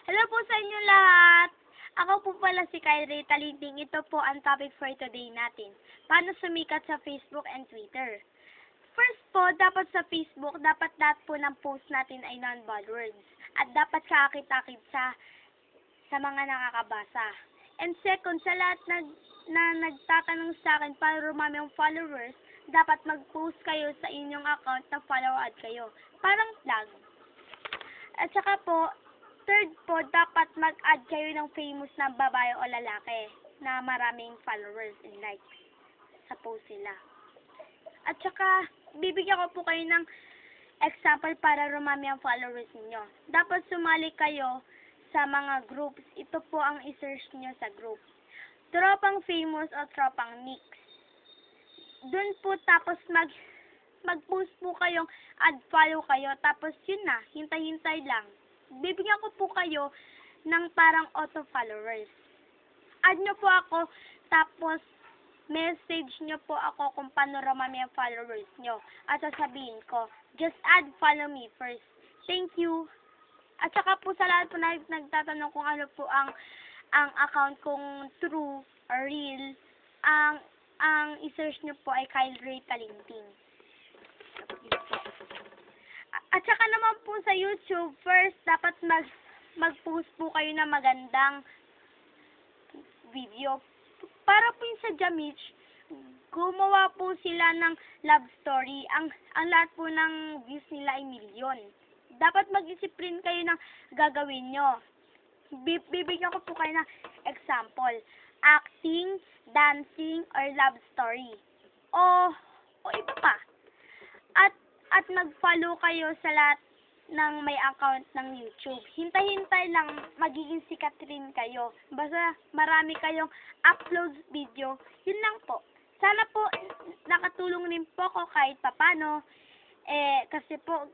Hello po sa inyo lahat! Ako po pala si Kyrie Talinting. Ito po ang topic for today natin. Paano sumikat sa Facebook and Twitter? First po, dapat sa Facebook, dapat lahat po ng post natin ay non-bad words. At dapat kaakit-akit sa mga nakakabasa. And second, sa lahat na nagtatanong sa akin para rumami ang followers, dapat mag-post kayo sa inyong account na follow ad kayo. Parang flag. At saka po, third po, dapat mag-add kayo ng famous na babae o lalaki na maraming followers and likes sa post nila. At saka, bibigyan ko po kayo ng example para rumami ang followers niyo. Dapat sumali kayo sa mga groups. Ito po ang i-search niyo sa group. Tropang famous o tropang mix. Doon po tapos mag-post po kayong add follow kayo. Tapos yun na, hintay-hintay lang. Bibigyan ko po kayo ng parang auto followers. Add nyo po ako, tapos message nyo po ako kung paano rumami ang followers nyo. At sasabihin ko, just add follow me first. Thank you. At saka po sa lahat po na nagtatanong kung ano po ang account kong true or real, ang i-search nyo po ay Kyrie Talinting. At saka naman po sa YouTube, first, dapat mag-post po kayo na magandang video. Para po yung sa Jamich, gumawa po sila ng love story. Ang lahat po ng views nila ay milyon. Dapat mag-isip rin kayo ng gagawin nyo. Bibigyan ko po kayo ng example. Acting, dancing, or love story. O iba pa. At mag-follow kayo sa lahat ng may account ng YouTube. Hintay-hintay lang, magiging sikat rin kayo. Basta marami kayong upload video, yun lang po. Sana po nakatulong rin po ako kahit papano. Kasi po,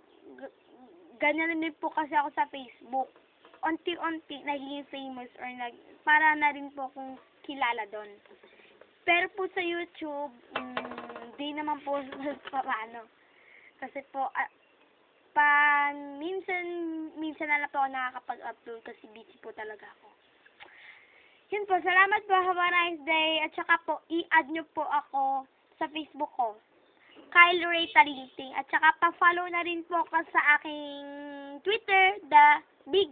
ganyan din po kasi ako sa Facebook. Unti-unti naging famous or para na rin po akong kilala doon. Pero po sa YouTube, di naman po paano. Kasi po, minsan na lang po ako nakakapag-upload kasi busy po talaga ako. Yun po, salamat po, have a nice day. At saka po, i-add nyo po ako sa Facebook ko, Kyrie Talinting. At saka pa-follow na rin po ako sa aking Twitter, Big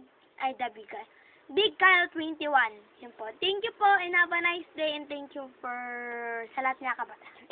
Kyle21. Yun po. Thank you po and have a nice day and thank you for sa lahat ng kabata.